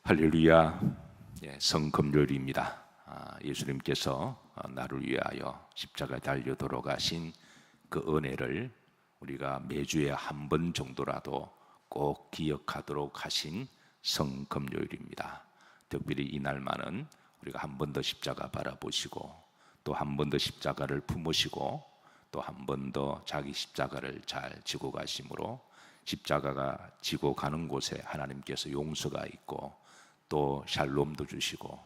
할렐루야. 성금요일입니다. 예수님께서 나를 위하여 십자가에 달려 돌아가신 그 은혜를 우리가 매주에 한 번 정도라도 꼭 기억하도록 하신 성금요일입니다. 특별히 이날만은 우리가 한 번 더 십자가 바라보시고, 또 한 번 더 십자가를 품으시고, 또 한 번 더 자기 십자가를 잘 지고 가심으로 십자가가 지고 가는 곳에 하나님께서 용서가 있고, 또 샬롬도 주시고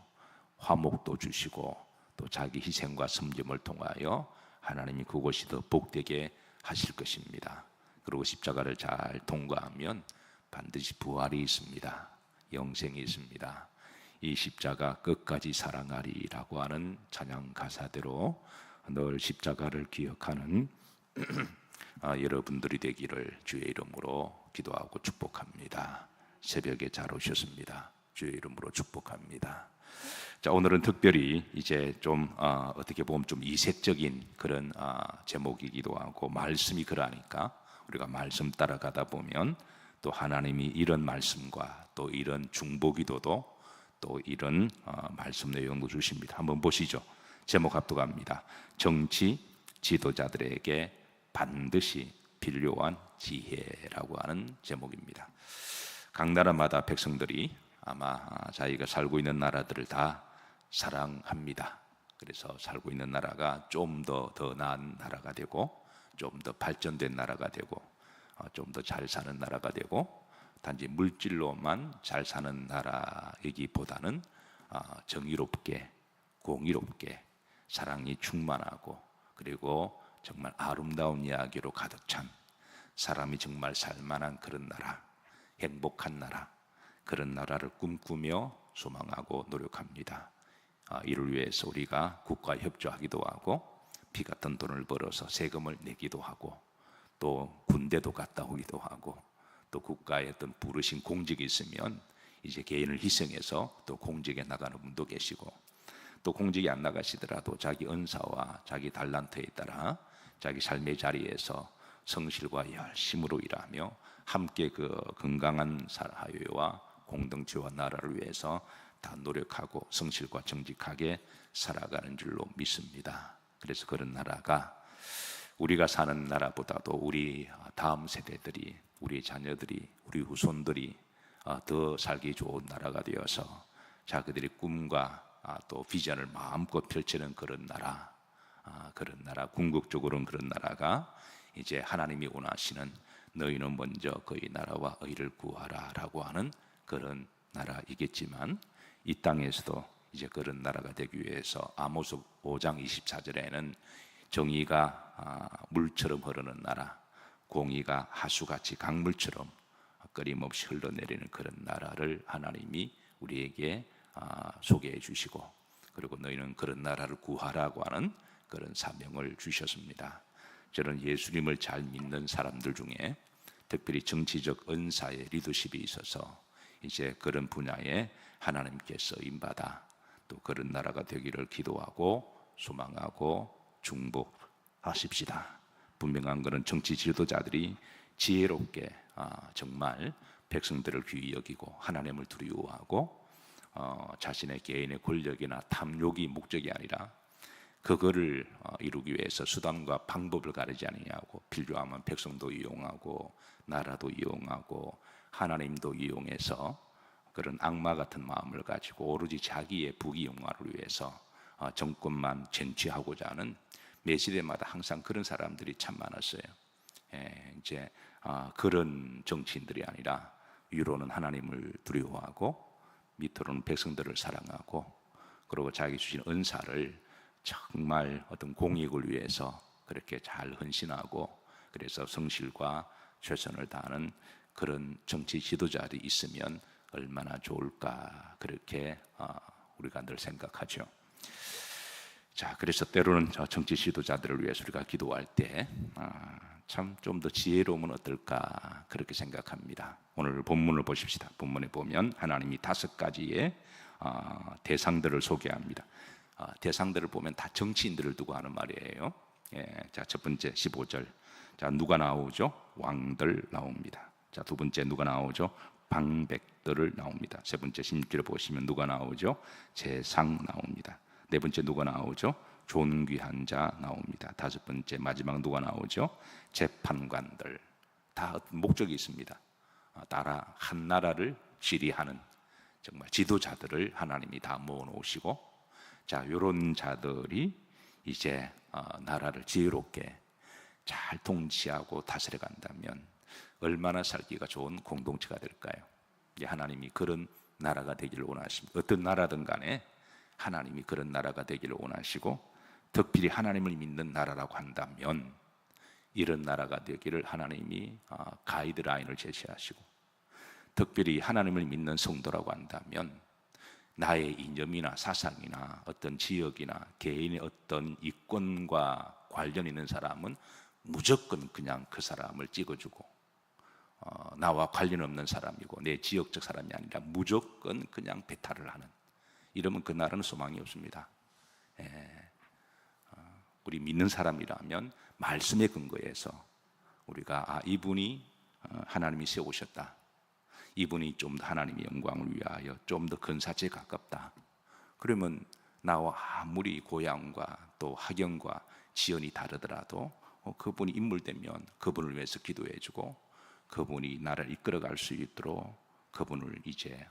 화목도 주시고, 또 자기 희생과 섬김을 통하여 하나님이 그곳이 더 복되게 하실 것입니다. 그리고 십자가를 잘 통과하면 반드시 부활이 있습니다. 영생이 있습니다. 이 십자가 끝까지 사랑하리라고 하는 찬양 가사대로 늘 십자가를 기억하는 여러분들이 되기를 주의 이름으로 기도하고 축복합니다. 새벽에 잘 오셨습니다. 주의 이름으로 축복합니다. 자, 오늘은 특별히 이제 좀 어떻게 보면 좀 이색적인 그런 제목이기도 하고, 말씀이 그러니까 우리가 말씀 따라가다 보면 또 하나님이 이런 말씀과 또 이런 중보기도도 또 이런 말씀 내용도 주십니다. 한번 보시죠. 제목 합독합니다. 정치 지도자들에게 반드시 필요한 지혜라고 하는 제목입니다. 각 나라마다 백성들이 아마 자기가 살고 있는 나라들을 다 사랑합니다. 그래서 살고 있는 나라가 좀 더 나은 나라가 되고, 좀 더 발전된 나라가 되고, 좀 더 잘 사는 나라가 되고, 단지 물질로만 잘 사는 나라이기보다는 정의롭게, 공의롭게, 사랑이 충만하고, 그리고 정말 아름다운 이야기로 가득 찬, 사람이 정말 살만한 그런 나라, 행복한 나라, 그런 나라를 꿈꾸며 소망하고 노력합니다. 이를 위해서 우리가 국가에 협조하기도 하고, 피 같은 돈을 벌어서 세금을 내기도 하고, 또 군대도 갔다 오기도 하고, 또 국가에 어떤 부르신 공직이 있으면 이제 개인을 희생해서 또 공직에 나가는 분도 계시고, 또 공직이 안 나가시더라도 자기 은사와 자기 달란트에 따라 자기 삶의 자리에서 성실과 열심으로 일하며 함께 그 건강한 사회와 공동체와 나라를 위해서 다 노력하고 성실과 정직하게 살아가는 줄로 믿습니다. 그래서 그런 나라가 우리가 사는 나라보다도 우리 다음 세대들이, 우리 자녀들이, 우리 후손들이 더 살기 좋은 나라가 되어서 자기들의 꿈과 또 비전을 마음껏 펼치는 그런 나라, 그런 나라, 궁극적으로는 그런 나라가 이제 하나님이 원하시는 너희는 먼저 그의 나라와 의를 구하라 라고 하는 그런 나라이겠지만, 이 땅에서도 이제 그런 나라가 되기 위해서 아모스 5장 24절에는 정의가 물처럼 흐르는 나라, 공의가 하수같이 강물처럼 끊임없이 흘러내리는 그런 나라를 하나님이 우리에게 소개해 주시고, 그리고 너희는 그런 나라를 구하라고 하는 그런 사명을 주셨습니다. 저는 예수님을 잘 믿는 사람들 중에 특별히 정치적 은사의 리더십이 있어서 이제 그런 분야에 하나님께 쓰임받아 또 그런 나라가 되기를 기도하고 소망하고 중복하십시다. 분명한 것은 정치 지도자들이 지혜롭게 정말 백성들을 귀히 여기고 하나님을 두려워하고, 자신의 개인의 권력이나 탐욕이 목적이 아니라 그거를 이루기 위해서 수단과 방법을 가리지 아니하고, 필요하면 백성도 이용하고 나라도 이용하고 하나님도 이용해서 그런 악마 같은 마음을 가지고 오로지 자기의 부귀영화를 위해서 정권만 쟁취하고자 하는, 매 시대마다 항상 그런 사람들이 참 많았어요. 이제 그런 정치인들이 아니라 위로는 하나님을 두려워하고 밑으로는 백성들을 사랑하고, 그리고 자기 주신 은사를 정말 어떤 공익을 위해서 그렇게 잘 헌신하고, 그래서 성실과 최선을 다하는 그런 정치 지도자들이 있으면 얼마나 좋을까, 그렇게 우리가 늘 생각하죠. 자, 그래서 때로는 정치 지도자들을 위해서 우리가 기도할 때 참 좀 더 지혜로우면 어떨까, 그렇게 생각합니다. 오늘 본문을 보십시다. 본문에 보면 하나님이 5가지의 대상들을 소개합니다. 대상들을 보면 다 정치인들을 두고 하는 말이에요. 자, 첫 번째 15절. 자, 누가 나오죠? 왕들 나옵니다. 자, 두 번째 누가 나오죠? 방백들을 나옵니다. 세 번째 16절에 보시면 누가 나오죠? 재상 나옵니다. 네 번째 누가 나오죠? 존귀한 자 나옵니다. 다섯 번째 마지막 누가 나오죠? 재판관들. 다 어떤 목적이 있습니다. 한 나라를 지리하는 정말 지도자들을 하나님이 다 모아놓으시고, 자, 이런 자들이 이제 나라를 지혜롭게 잘 통치하고 다스려 간다면 얼마나 살기가 좋은 공동체가 될까요? 하나님이 그런 나라가 되기를 원하십니다. 어떤 나라든 간에 하나님이 그런 나라가 되기를 원하시고, 특별히 하나님을 믿는 나라라고 한다면 이런 나라가 되기를 하나님이 가이드라인을 제시하시고, 특별히 하나님을 믿는 성도라고 한다면 나의 이념이나 사상이나 어떤 지역이나 개인의 어떤 이권과 관련 있는 사람은 무조건 그냥 그 사람을 찍어주고, 나와 관련 없는 사람이고 내 지역적 사람이 아니라 무조건 그냥 배탈을 하는, 이러면 그 나라는 소망이 없습니다. 우리 믿는 사람이라면 말씀에 근거해서 우리가 이분이 하나님이 세우셨다, 이분이 좀 더 하나님의 영광을 위하여 좀 더 근사체에 가깝다, 그러면 나와 아무리 고향과 또 학연과 지연이 다르더라도 그분이 인물되면 그분을 위해서 기도해주고, 그분이 나라를 이끌어갈 수 있도록 그분을 이제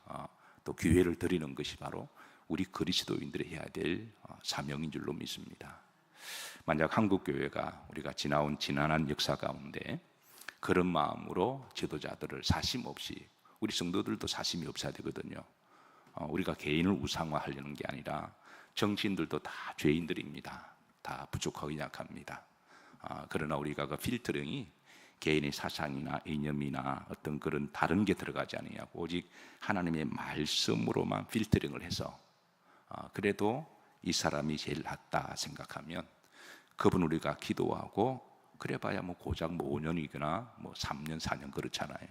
또 기회를 드리는 것이 바로 우리 그리스도인들이 해야 될 사명인 줄로 믿습니다. 만약 한국교회가 우리가 지나온 지난한 역사 가운데 그런 마음으로 지도자들을 사심 없이, 우리 성도들도 사심이 없어야 되거든요. 우리가 개인을 우상화하려는 게 아니라 정치인들도 다 죄인들입니다. 다 부족하고 약합니다. 그러나 우리가 그 필터링이 개인의 사상이나 이념이나 어떤 그런 다른 게 들어가지 아니하고 오직 하나님의 말씀으로만 필터링을 해서 그래도 이 사람이 제일 낫다 생각하면 그분 우리가 기도하고, 그래봐야 뭐 고작 5년이거나 3년 4년 그렇잖아요.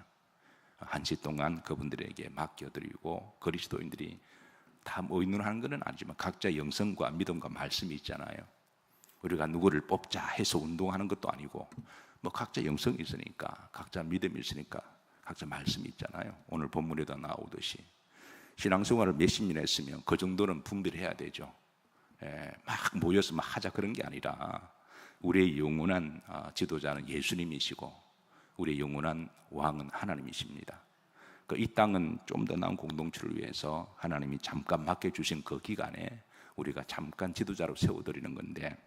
한시 동안 그분들에게 맡겨드리고, 그리스도인들이 다 의논하는 건 아니지만 각자 영성과 믿음과 말씀이 있잖아요. 우리가 누구를 뽑자 해서 운동하는 것도 아니고 각자 영성이 있으니까, 각자 믿음이 있으니까 각자 말씀이 있잖아요. 오늘 본문에도 나오듯이 신앙생활을 몇십 년 했으면 그 정도는 분별해야 되죠. 막 모여서 막 하자 그런 게 아니라 우리의 영원한 지도자는 예수님이시고 우리의 영원한 왕은 하나님이십니다. 이 땅은 좀 더 나은 공동체를 위해서 하나님이 잠깐 맡겨주신 그 기간에 우리가 잠깐 지도자로 세워드리는 건데,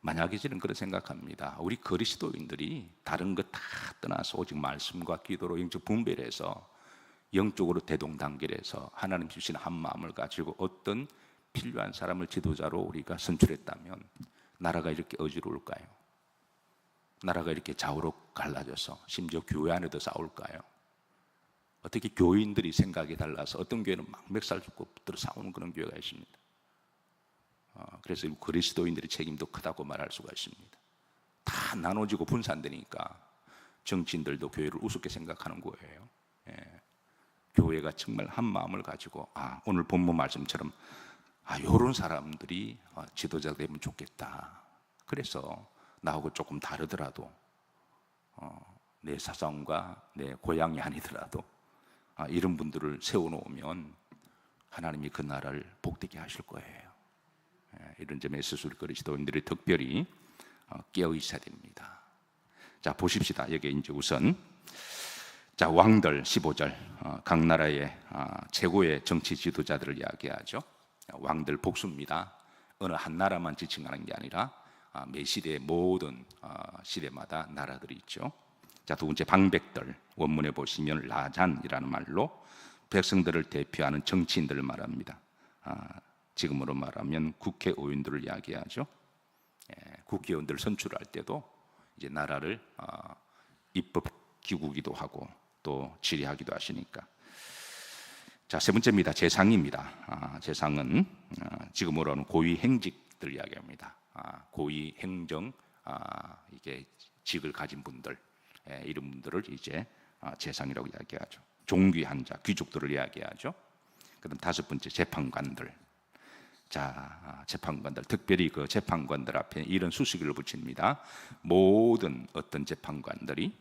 만약에 저는 그렇게 생각합니다. 우리 그리스도인들이 다른 것 다 떠나서 오직 말씀과 기도로 영적 분별해서 영적으로 대동단결해서 하나님 주신 한 마음을 가지고 어떤 필요한 사람을 지도자로 우리가 선출했다면 나라가 이렇게 어지러울까요? 나라가 이렇게 좌우로 갈라져서 심지어 교회 안에도 싸울까요? 어떻게 교인들이 생각이 달라서 어떤 교회는 막 멱살 잡고 붙들어 싸우는 그런 교회가 있습니다. 그래서 그리스도인들의 책임도 크다고 말할 수가 있습니다. 다 나눠지고 분산되니까 정치인들도 교회를 우습게 생각하는 거예요. 교회가 정말 한 마음을 가지고 오늘 본문 말씀처럼 이런 사람들이 지도자가 되면 좋겠다. 그래서 나하고 조금 다르더라도 내 사상과 내 고향이 아니더라도 이런 분들을 세워놓으면 하나님이 그 나라를 복되게 하실 거예요. 이런 점에 있어서 우리 그리스도인들이 특별히 깨어 있어야 됩니다. 자, 보십시다. 여기 이제 우선 자, 왕들 15절 각 나라의 최고의 정치 지도자들을 이야기하죠. 왕들 복수입니다. 어느 한 나라만 지칭하는 게 아니라 매 시대의 모든 시대마다 나라들이 있죠. 자, 두 번째 방백들, 원문에 보시면 라잔이라는 말로 백성들을 대표하는 정치인들을 말합니다. 지금으로 말하면 국회의원들을 이야기하죠. 국회의원들 선출할 때도 이제 나라를 입법 기구기도 하고 또 지리하기도 하시니까. 자, 세 번째입니다. 재상입니다. 재상은 지금으로는 고위 행직들 이야기합니다. 고위 행정 이게 직을 가진 분들, 이런 분들을 이제 재상이라고 이야기하죠. 종귀한 자, 귀족들을 이야기하죠. 그다음 다섯 번째 재판관들. 자, 재판관들, 특별히 그 재판관들 앞에 이런 수식어를 붙입니다. 모든 어떤 재판관들이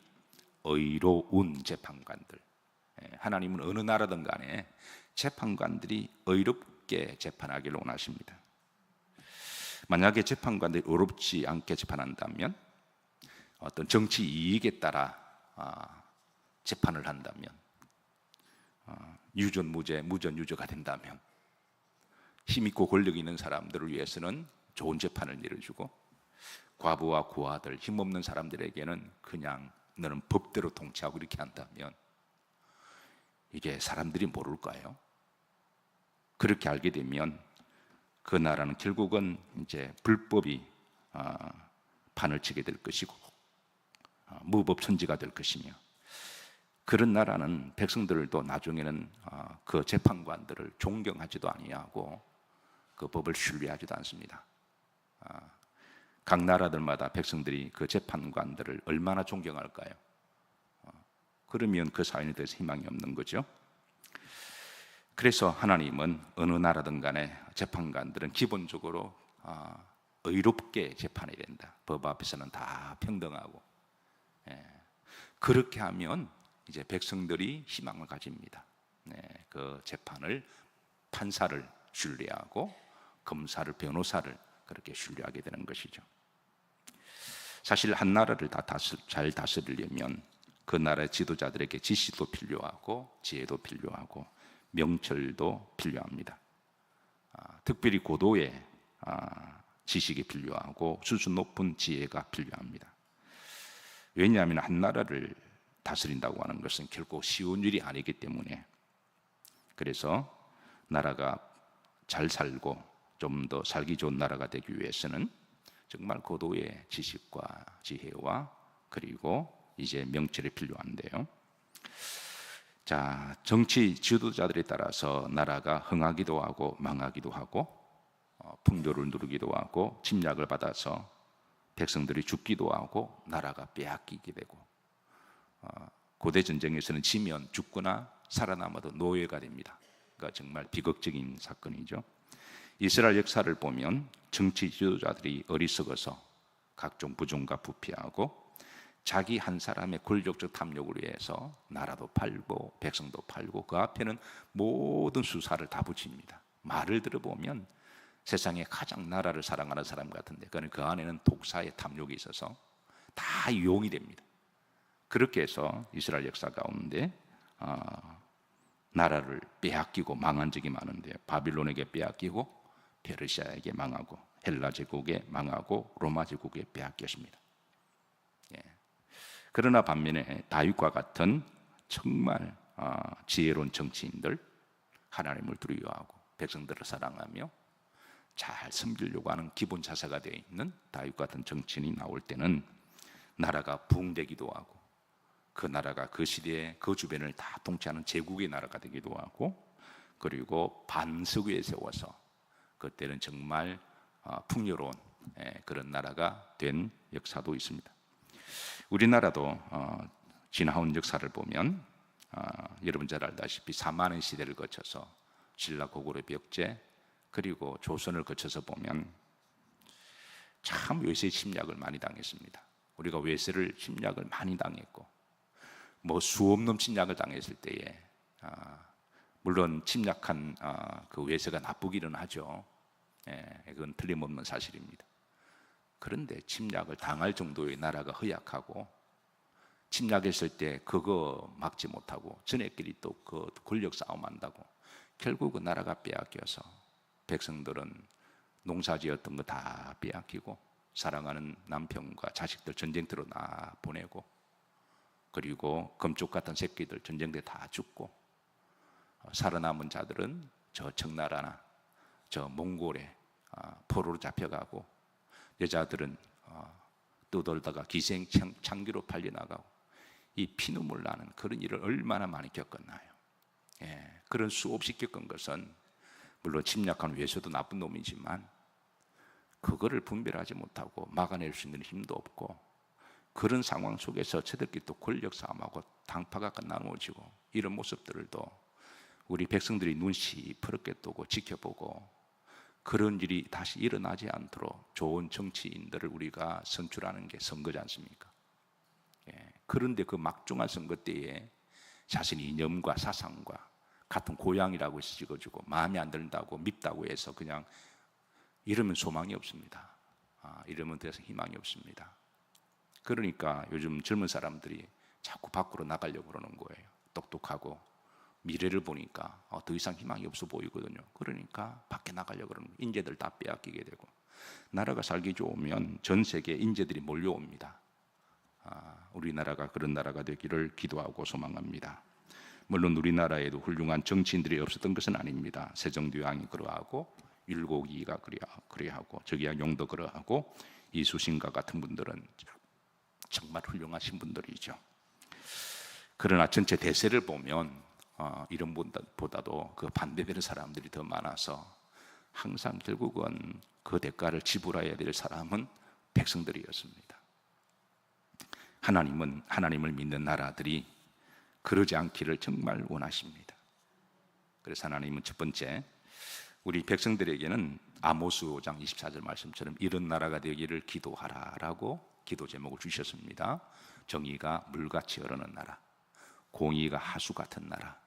의로운 재판관들. 하나님은 어느 나라든 간에 재판관들이 의롭게 재판하기를 원하십니다. 만약에 재판관들이 의롭지 않게 재판한다면, 어떤 정치 이익에 따라 재판을 한다면, 유전 무죄, 무전 유죄가 된다면, 힘있고 권력 있는 사람들을 위해서는 좋은 재판을 내려주고, 과부와 고아들, 힘없는 사람들에게는 그냥 너는 법대로 통치하고 이렇게 한다면, 이게 사람들이 모를까요? 그렇게 알게 되면 그 나라는 결국은 이제 불법이 판을 치게 될 것이고, 무법천지가 될 것이며, 그런 나라는 백성들도 나중에는 그 재판관들을 존경하지도 아니하고 그 법을 신뢰하지도 않습니다. 각 나라들마다 백성들이 그 재판관들을 얼마나 존경할까요? 그러면 그 사회에 대해서 희망이 없는 거죠. 그래서 하나님은 어느 나라든 간에 재판관들은 기본적으로 의롭게 재판해야 된다. 법 앞에서는 다 평등하고, 그렇게 하면 이제 백성들이 희망을 가집니다. 그 재판을, 판사를 신뢰하고 검사를, 변호사를 그렇게 신뢰하게 되는 것이죠. 사실 한 나라를 잘 다스리려면 그 나라의 지도자들에게 지시도 필요하고 지혜도 필요하고 명철도 필요합니다. 특별히 고도의 지식이 필요하고 수준 높은 지혜가 필요합니다. 왜냐하면 한 나라를 다스린다고 하는 것은 결코 쉬운 일이 아니기 때문에, 그래서 나라가 잘 살고 좀 더 살기 좋은 나라가 되기 위해서는 정말 고도의 지식과 지혜와 그리고 이제 명철이 필요한데요. 자, 정치 지도자들에 따라서 나라가 흥하기도 하고 망하기도 하고, 풍조를 누르기도 하고 침략을 받아서 백성들이 죽기도 하고 나라가 빼앗기게 되고, 고대 전쟁에서는 지면 죽거나 살아남아도 노예가 됩니다. 그러니까 정말 비극적인 사건이죠. 이스라엘 역사를 보면 정치 지도자들이 어리석어서 각종 부정과 부패하고 자기 한 사람의 권력적 탐욕을 위해서 나라도 팔고 백성도 팔고 그 앞에는 모든 수사를 다 붙입니다. 말을 들어보면 세상에 가장 나라를 사랑하는 사람 같은데 그 안에는 독사의 탐욕이 있어서 다 이용이 됩니다. 그렇게 해서 이스라엘 역사 가운데 나라를 빼앗기고 망한 적이 많은데요. 바빌론에게 빼앗기고 페르시아에게 망하고 헬라 제국에 망하고 로마 제국에 빼앗겼습니다. 그러나 반면에 다윗과 같은 정말 지혜로운 정치인들, 하나님을 두려워하고 백성들을 사랑하며 잘 섬기려고 하는 기본 자세가 되어 있는 다윗 같은 정치인이 나올 때는 나라가 부흥되기도 하고, 그 나라가 그 시대에 그 주변을 다 통치하는 제국의 나라가 되기도 하고, 그리고 반석 위에 세워서 그때는 정말 풍요로운 그런 나라가 된 역사도 있습니다. 우리나라도 지나온 역사를 보면 여러분 잘 알다시피 사만의 시대를 거쳐서 신라 고구려 벽제 그리고 조선을 거쳐서 보면 참 외세 침략을 많이 당했습니다. 우리가 외세를 침략을 많이 당했고, 뭐 수없는 침략을 당했을 때에 물론 침략한 그 외세가 나쁘기는 하죠. 그건 틀림없는 사실입니다. 그런데 침략을 당할 정도의 나라가 허약하고 침략했을 때 그거 막지 못하고 전애끼리 또 그 권력 싸움한다고 결국은 나라가 빼앗겨서 백성들은 농사지었던 거 다 빼앗기고 사랑하는 남편과 자식들 전쟁터로 나 보내고, 그리고 검쪽 같은 새끼들 전쟁터에 다 죽고, 살아남은 자들은 저 청나라나 저 몽골에 포로로 잡혀가고, 여자들은 떠돌다가 기생 창기로 팔려나가고, 이 피눈물 나는 그런 일을 얼마나 많이 겪었나요? 그런 수없이 겪은 것은 물론 침략한 외세도 나쁜 놈이지만 그거를 분별하지 못하고 막아낼 수 있는 힘도 없고, 그런 상황 속에서 저들끼리 또 권력 싸움하고 당파가 나누어지고, 이런 모습들을 또 우리 백성들이 눈 시퍼렇게 뜨고 지켜보고, 그런 일이 다시 일어나지 않도록 좋은 정치인들을 우리가 선출하는 게 선거지 않습니까? 그런데 그 막중한 선거 때에 자신의 이념과 사상과 같은 고향이라고 해서 찍어주고 마음에 안 든다고 밉다고 해서 그냥 이러면 소망이 없습니다. 이러면 더 이상 희망이 없습니다. 그러니까 요즘 젊은 사람들이 자꾸 밖으로 나가려고 그러는 거예요. 똑똑하고 미래를 보니까 더 이상 희망이 없어 보이거든요. 그러니까 밖에 나가려고 그러는 거예요. 인재들 다 빼앗기게 되고, 나라가 살기 좋으면 전 세계 인재들이 몰려옵니다. 우리나라가 그런 나라가 되기를 기도하고 소망합니다. 물론 우리나라에도 훌륭한 정치인들이 없었던 것은 아닙니다. 세종대왕이 그러하고 율곡이가 그러하고 저기양용도 그러하고 이수신과 같은 분들은 정말 훌륭하신 분들이죠. 그러나 전체 대세를 보면 이런 분보다도 그 반대되는 사람들이 더 많아서 항상 결국은 그 대가를 지불해야 될 사람은 백성들이었습니다. 하나님을 믿는 나라들이 그러지 않기를 정말 원하십니다. 그래서 하나님은 첫 번째, 우리 백성들에게는 아모스 5장 24절 말씀처럼 이런 나라가 되기를 기도하라라고 기도 제목을 주셨습니다. 정의가 물같이 흐르는 나라, 공의가 하수 같은 나라,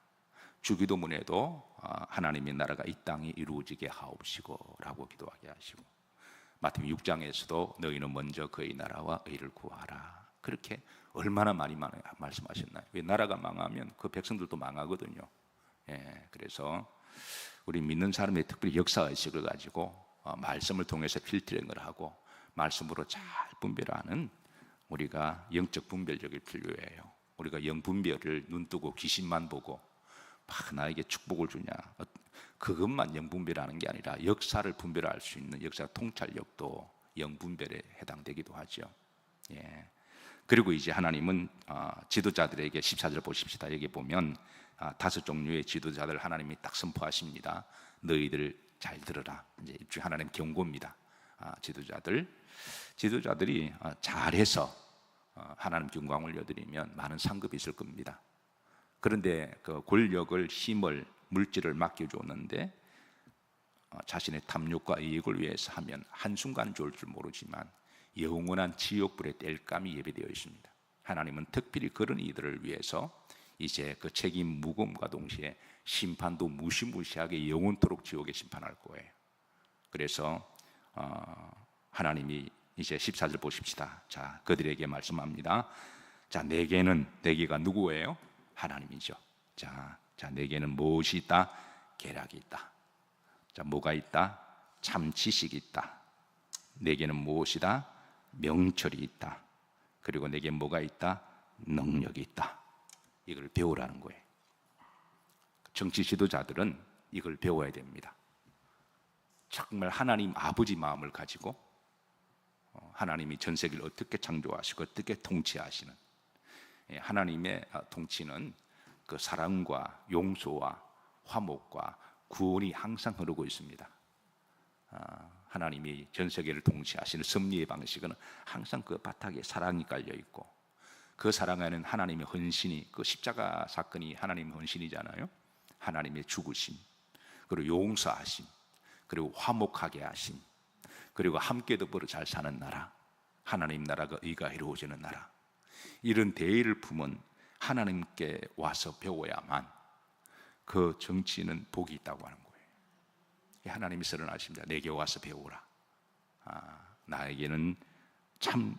주기도문에도 하나님의 나라가 이 땅에 이루어지게 하옵시고 라고 기도하게 하시고, 마태복음 6장에서도 너희는 먼저 그의 나라와 의를 구하라, 그렇게 얼마나 많이 말씀하셨나요? 왜 나라가 망하면 그 백성들도 망하거든요. 그래서 우리 믿는 사람의 특별히 역사의식을 가지고 말씀을 통해서 필터링을 하고 말씀으로 잘 분별하는 우리가 영적 분별력이 필요해요. 우리가 영분별을 눈뜨고 귀신만 보고 막 나에게 축복을 주냐, 그것만 영분별하는 게 아니라 역사를 분별할 수 있는 역사 통찰력도 영분별에 해당되기도 하죠. 그리고 이제 하나님은 지도자들에게 14절 보십시다. 여기 보면 5종류의 지도자들 하나님이 딱 선포하십니다. 너희들 잘 들어라. 이제 일종의 하나님 경고입니다. 지도자들이 잘해서 하나님 영광 올려드리면 많은 상급이 있을 겁니다. 그런데 그 권력을, 힘을, 물질을 맡겨줬는데 자신의 탐욕과 이익을 위해서 하면 한순간 좋을 줄 모르지만 영원한 지옥불의 땔감이 예비되어 있습니다. 하나님은 특별히 그런 이들을 위해서 이제 그 책임 무거움과 동시에 심판도 무시무시하게 영원토록 지옥에 심판할 거예요. 그래서 하나님이 이제 14절 보십시다. 자, 그들에게 말씀합니다. 자, 내게가 누구예요? 하나님이죠. 자, 내게는 무엇이 있다? 계략이 있다. 자, 뭐가 있다? 참 지식이 있다. 내게는 무엇이다? 명철이 있다. 그리고 내게 뭐가 있다? 능력이 있다. 이걸 배우라는 거예요. 정치 지도자들은 이걸 배워야 됩니다. 정말 하나님 아버지 마음을 가지고 하나님이 전 세계를 어떻게 창조하시고 어떻게 통치하시는, 하나님의 통치는 그 사랑과 용서와 화목과 구원이 항상 흐르고 있습니다. 하나님이 전 세계를 통치하시는 섭리의 방식은 항상 그 바닥에 사랑이 깔려 있고, 그 사랑 안에는 하나님의 헌신이, 그 십자가 사건이 하나님의 헌신이잖아요. 하나님의 죽으심, 그리고 용서하심, 그리고 화목하게 하심, 그리고 함께 더불어 잘 사는 나라, 하나님 나라가 의가 이루어지는 나라, 이런 대의를 품은 하나님께 와서 배워야만 그 정치는 복이 있다고 하는 거예요. 하나님이 선언하십니다. 내게 와서 배우라. 나에게는 참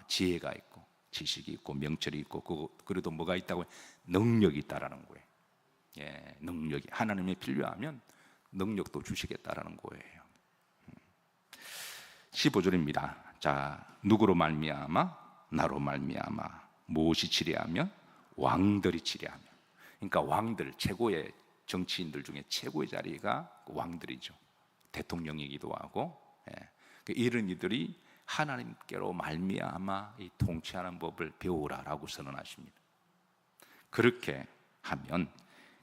지혜가 있고 지식이 있고 명철이 있고 그래도 뭐가 있다고? 능력이 있다라는 거예요. 능력이 하나님이 필요하면 능력도 주시겠다라는 거예요. 15절입니다. 자, 누구로 말미암아? 나로 말미암아. 무엇이 치리하면? 왕들이 치리하며. 그러니까 왕들, 최고의 정치인들 중에 최고의 자리가 왕들이죠. 대통령이기도 하고, 이런 이들이 하나님께로 말미암아 이 통치하는 법을 배우라라고 선언하십니다. 그렇게 하면,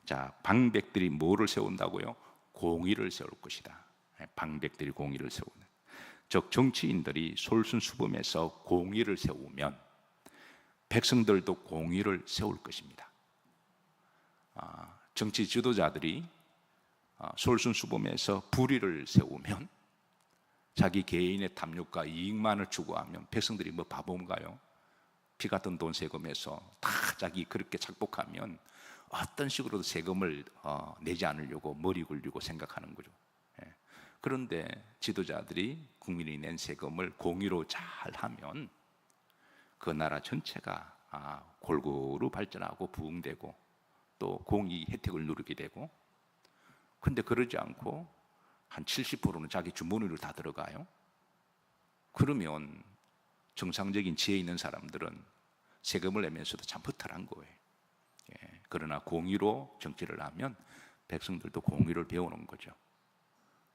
자, 방백들이 뭐를 세운다고요? 공의를 세울 것이다. 방백들이 공의를 세우는, 즉 정치인들이 솔선수범해서 공의를 세우면 백성들도 공의를 세울 것입니다. 정치 지도자들이 솔선수범해서 불의를 세우면, 자기 개인의 탐욕과 이익만을 추구하면 백성들이 뭐 바본가요? 피 같은 돈 세금에서 다 자기 그렇게 착복하면 어떤 식으로도 세금을 내지 않으려고 머리 굴리고 생각하는 거죠. 예. 그런데 지도자들이 국민이 낸 세금을 공의로 잘 하면 그 나라 전체가 골고루 발전하고 부흥되고 또 공의 혜택을 누리게 되고, 근데 그러지 않고 한 70%는 자기 주머니로 다 들어가요. 그러면 정상적인 지혜 있는 사람들은 세금을 내면서도 참 허탈한 거예요. 예. 그러나 공의로 정치를 하면 백성들도 공의를 배우는 거죠.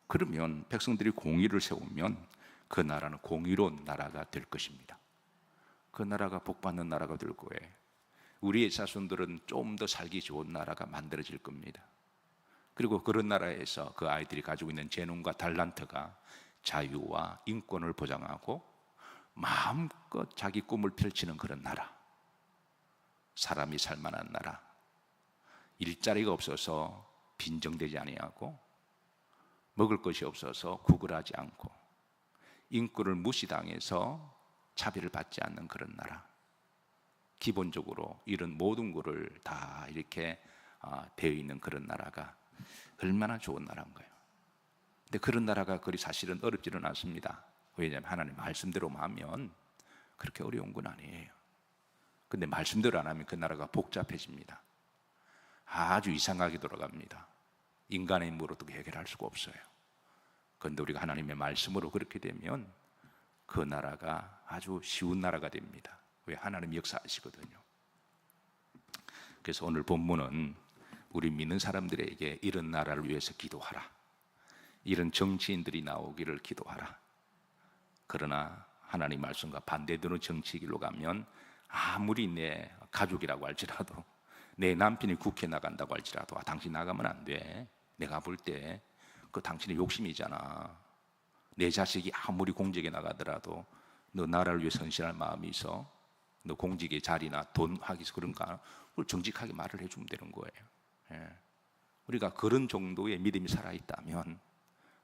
그러면 백성들이 공의를 세우면 그 나라는 공의로운 나라가 될 것입니다. 그 나라가 복받는 나라가 될 거예요. 우리의 자손들은 좀 더 살기 좋은 나라가 만들어질 겁니다. 그리고 그런 나라에서 그 아이들이 가지고 있는 재능과 달란트가 자유와 인권을 보장하고 마음껏 자기 꿈을 펼치는 그런 나라, 사람이 살만한 나라, 일자리가 없어서 빈정되지 아니하고 먹을 것이 없어서 구걸하지 않고 인권을 무시당해서 차별을 받지 않는 그런 나라, 기본적으로 이런 모든 것을 다 이렇게 되어 있는 그런 나라가 얼마나 좋은 나라인가요? 근데 그런 나라가 그리 사실은 어렵지는 않습니다. 왜냐하면 하나님 말씀대로만 하면 그렇게 어려운 건 아니에요. 근데 말씀대로 안 하면 그 나라가 복잡해집니다. 아주 이상하게 돌아갑니다. 인간의 힘으로도 해결할 수가 없어요. 그런데 우리가 하나님의 말씀으로 그렇게 되면 그 나라가 아주 쉬운 나라가 됩니다. 왜? 하나님이 역사하시거든요. 그래서 오늘 본문은 우리 믿는 사람들에게 이런 나라를 위해서 기도하라, 이런 정치인들이 나오기를 기도하라. 그러나 하나님 말씀과 반대되는 정치 길로 가면 아무리 내 가족이라고 할지라도, 내 남편이 국회 나간다고 할지라도 당신 나가면 안 돼. 내가 볼 때 그 당신의 욕심이잖아. 내 자식이 아무리 공직에 나가더라도 너 나라를 위해 헌신할 마음이 있어? 너 공직의 자리나 돈 하기 위해서 그런가? 그걸 정직하게 말을 해주면 되는 거예요. 예. 우리가 그런 정도의 믿음이 살아있다면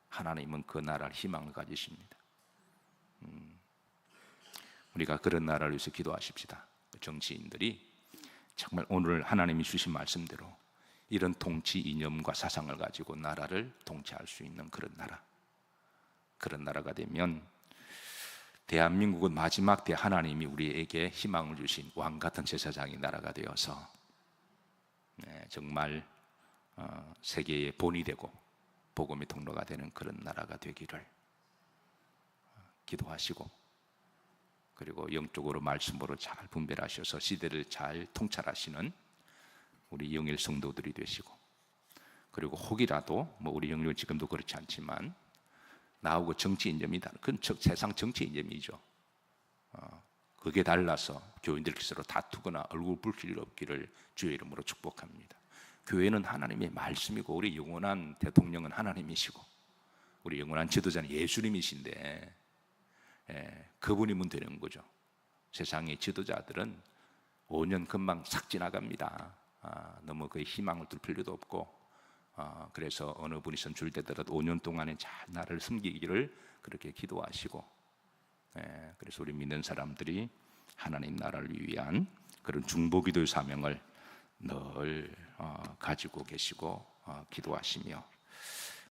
하나님은 그 나라를 희망을 가지십니다. 우리가 그런 나라를 위해서 기도하십시다. 정치인들이 정말 오늘 하나님이 주신 말씀대로 이런 통치 이념과 사상을 가지고 나라를 통치할 수 있는 그런 나라, 그런 나라가 되면 대한민국은 마지막 때 하나님이 우리에게 희망을 주신 왕같은 제사장의 나라가 되어서 정말 세계의 본이 되고 복음의 통로가 되는 그런 나라가 되기를 기도하시고, 그리고 영적으로 말씀으로 잘 분별하셔서 시대를 잘 통찰하시는 우리 영일 성도들이 되시고, 그리고 혹이라도 우리 영일 지금도 그렇지 않지만 나하고 정치 이념이다, 그건 세상 정치 이념이죠. 그게 달라서 교인들끼리 서로 다투거나 얼굴 붉힐 일 없기를 주의 이름으로 축복합니다. 교회는 하나님의 말씀이고 우리 영원한 대통령은 하나님이시고 우리 영원한 지도자는 예수님이신데 그분이면 되는 거죠. 세상의 지도자들은 5년 금방 싹 지나갑니다. 너무 그 희망을 둘 필요도 없고, 그래서 어느 분이 선출되더라도 5년 동안에 잘 나를 섬기기를 그렇게 기도하시고, 그래서 우리 믿는 사람들이 하나님 나라를 위한 그런 중보기도의 사명을 늘 가지고 계시고 기도하시며